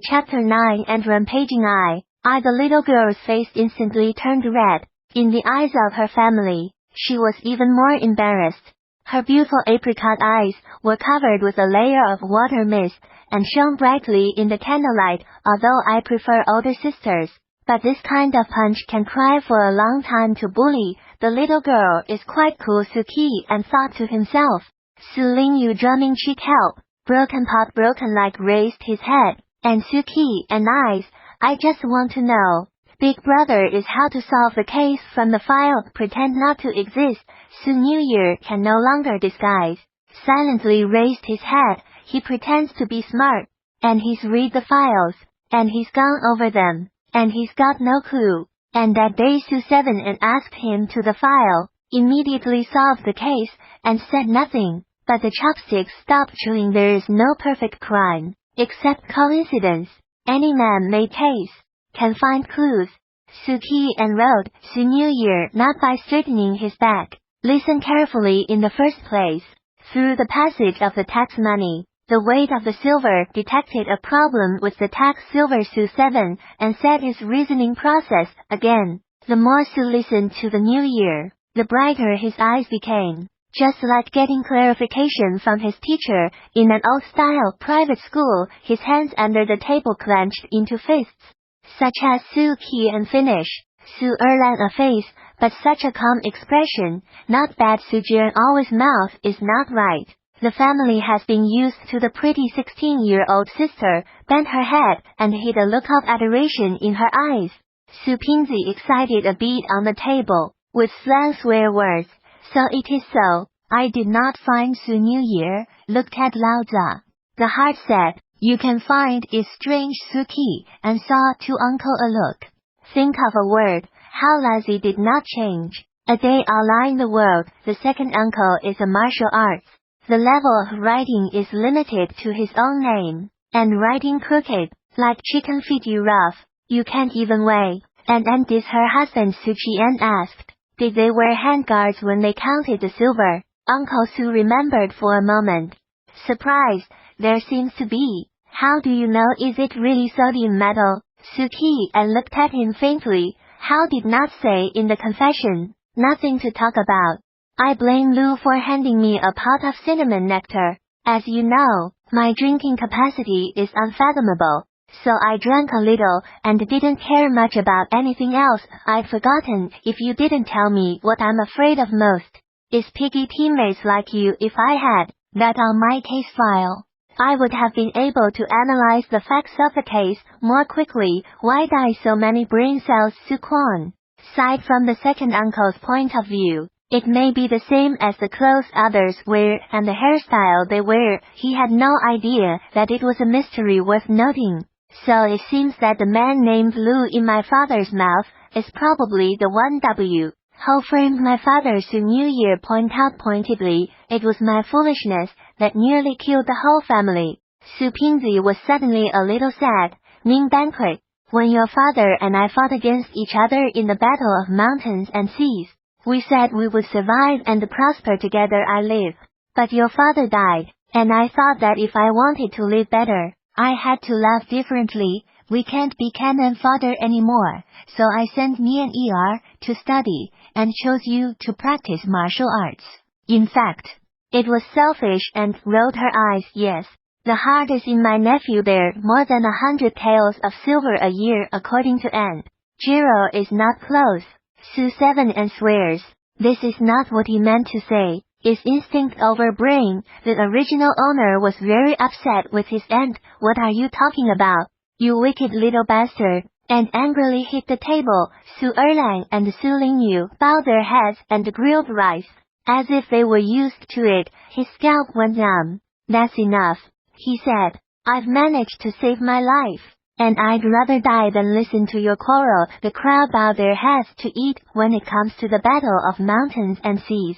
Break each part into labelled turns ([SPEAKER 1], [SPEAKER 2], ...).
[SPEAKER 1] Chapter 9 and Rampaging The little girl's face instantly turned red. In the eyes of her family, she was even more embarrassed. Her beautiful apricot eyes were covered with a layer of water mist and shone brightly in the candlelight. Although I prefer older sisters, but this kind of punch can cry for a long time to bully. The little girl is quite cool. Suki and thought to himself. Su Lingyu drumming cheek help. Broken pot broken like raised his head, and Suki and I just want to know. Big brother is how to solve the case from the file. Pretend not to exist. Su New Year can no longer disguise. Silently raised his head. He pretends to be smart, and he's read the files, and he's gone over them, and he's got no clue. And that day Su 7 and asked him to the file, immediately solved the case, and said nothing. But the chopsticks stopped chewing. There is no perfect crime, except coincidence. Any man-made case can find clues. Suki and wrote Su New Year not by straightening his back. Listen carefully in the first place. Through the passage of the tax money, the weight of the silver detected a problem with the tax silver. Su 7 and said his reasoning process again. The more Su listened to the New Year, the brighter his eyes became. Just like getting clarification from his teacher in an old-style private school, his hands under the table clenched into fists, such as Su Qi and finish. Su Erlan a face, but such a calm expression, not bad. Su Jian always mouth is not right. The family has been used to the pretty 16-year-old sister, bent her head and hid a look of adoration in her eyes. Su Pingzi excited a beat on the table, with slang swear words. So it is so. I did not find Su New Year, looked at Lao Za. The heart said, you can find is strange. Suki and saw to uncle a look. Think of a word, how lazy did not change. A day outlying the world. The second uncle is a martial arts. The level of writing is limited to his own name. And writing crooked, like chicken feet. You rough, you can't even weigh. And this her husband. Su Qian asked. Did they wear handguards when they counted the silver? Uncle Su remembered for a moment. Surprised, there seems to be. How do you know? Is it really sodium metal? Suki and looked at him faintly. How did not say in the confession? Nothing to talk about. I blame Lu for handing me a pot of cinnamon nectar. As you know, my drinking capacity is unfathomable. So I drank a little and didn't care much about anything else. I'd forgotten. If you didn't tell me, what I'm afraid of most is piggy teammates like you. If I had that on my case file, I would have been able to analyze the facts of the case more quickly. Why die so many brain cells? Su Quan sighed. From the second uncle's point of view, it may be the same as the clothes others wear and the hairstyle they wear. He had no idea that it was a mystery worth noting. So it seems that the man named Lu in my father's mouth is probably the one. Who framed my father? Su New Year point out pointedly. It was my foolishness that nearly killed the whole family. Su Pingzi was suddenly a little sad. Ning banquet. When your father and I fought against each other in the battle of mountains and seas, we said we would survive and prosper together. I live. But your father died, and I thought that if I wanted to live better, I had to laugh differently. We can't be cannon fodder anymore, so I sent me and ER to study, and chose you to practice martial arts. In fact, it was selfish. And rolled her eyes. Yes, the heart is in my nephew. There more than 100 taels of silver a year according to N. Jiro is not close. Su 7 and swears. This is not what he meant to say. Is instinct over brain. The original owner was very upset with his aunt. What are you talking about, you wicked little bastard? And angrily hit the table. Su Erlang and Su Lingyu bowed their heads and grilled rice, as if they were used to it. His scalp went numb. That's enough, he said. I've managed to save my life, and I'd rather die than listen to your quarrel. The crowd bowed their heads to eat. When it comes to the battle of mountains and seas,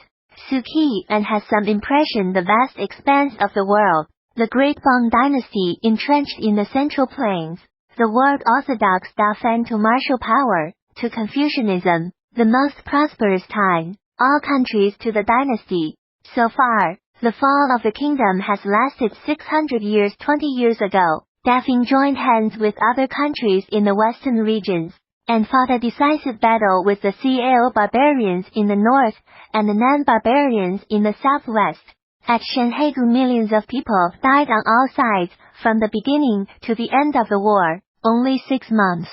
[SPEAKER 1] Suki and has some impression. The vast expanse of the world, the great Bong dynasty entrenched in the Central Plains, the world orthodox Dafen to martial power, to Confucianism, the most prosperous time, all countries to the dynasty. So far, the fall of the kingdom has lasted 600 years. 20 years ago, Daphne joined hands with other countries in the western regions, and fought a decisive battle with the Cao barbarians in the north, and the Nan barbarians in the southwest. At Shenhegu millions of people died on all sides, from the beginning to the end of the war, only 6 months.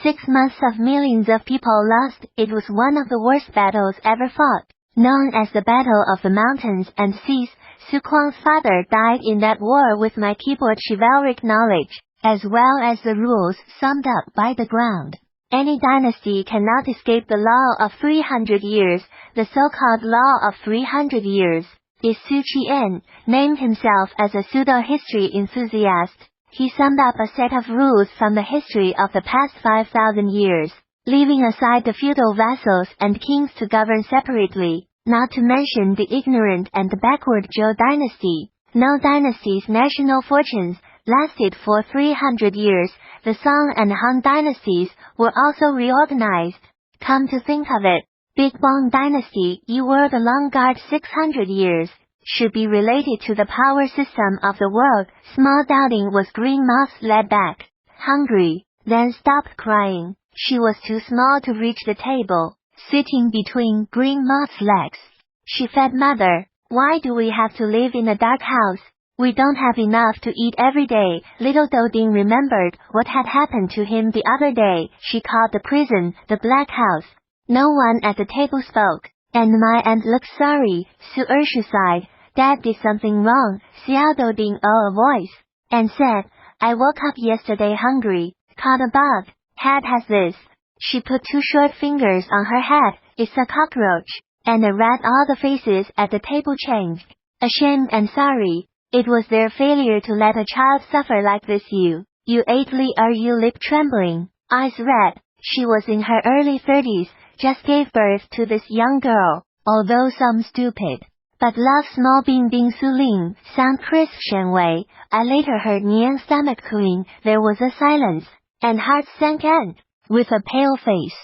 [SPEAKER 1] 6 months of millions of people lost. It was one of the worst battles ever fought, known as the Battle of the Mountains and Seas. Su Kuang's father died in that war with my keyboard chivalric knowledge, as well as the rules summed up by the ground. Any dynasty cannot escape the law of 300 years, the so-called law of 300 years. Is Su Qian, named himself as a pseudo-history enthusiast. He summed up a set of rules from the history of the past 5,000 years, leaving aside the feudal vassals and kings to govern separately, not to mention the ignorant and the backward Zhou dynasty. No dynasty's national fortunes lasted for 300 years. The Song and Han dynasties were also reorganized. Come to think of it, Big Bang dynasty, you were the long guard 600 years, should be related to the power system of the world. Small doubting was Green Moth's led back, hungry, then stopped crying. She was too small to reach the table, sitting between Green Moth's legs. She fed Mother, why do we have to live in a dark house? We don't have enough to eat every day. Little Doding remembered what had happened to him the other day. She called the prison the Black House. No one at the table spoke, and my aunt looked sorry. Su Ershu sighed. Dad did something wrong. Xiao Doding a voice, and said, I woke up yesterday hungry, caught a bug. Head has this. She put 2 short fingers on her head. It's a cockroach. And a rat. All the faces at the table changed. Ashamed and sorry. It was their failure to let a child suffer like this. You ate Li. Are you lip trembling, eyes red? She was in her early 30s, just gave birth to this young girl, although some stupid, but love small Bing Bing Su Ling, sound crisp Shen Wei. I later heard Niang's stomach cooing. There was a silence, and heart sank in, with a pale face,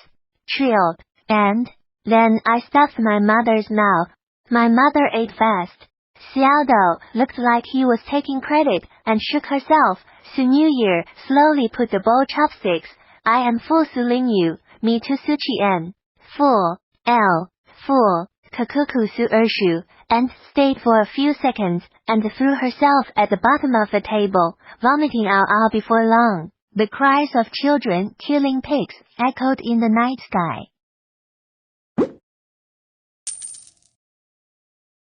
[SPEAKER 1] trilled, and then I stuffed my mother's mouth. My mother ate fast. Xiao Dou looked like he was taking credit, and shook herself. Su New Year slowly put the bowl chopsticks. I am full Su Ling Yu, me too Su Qian. Full, full, Kakuku Su Ershu, and stayed for a few seconds, and threw herself at the bottom of the table, vomiting out all before long. The cries of children killing pigs echoed in the night sky.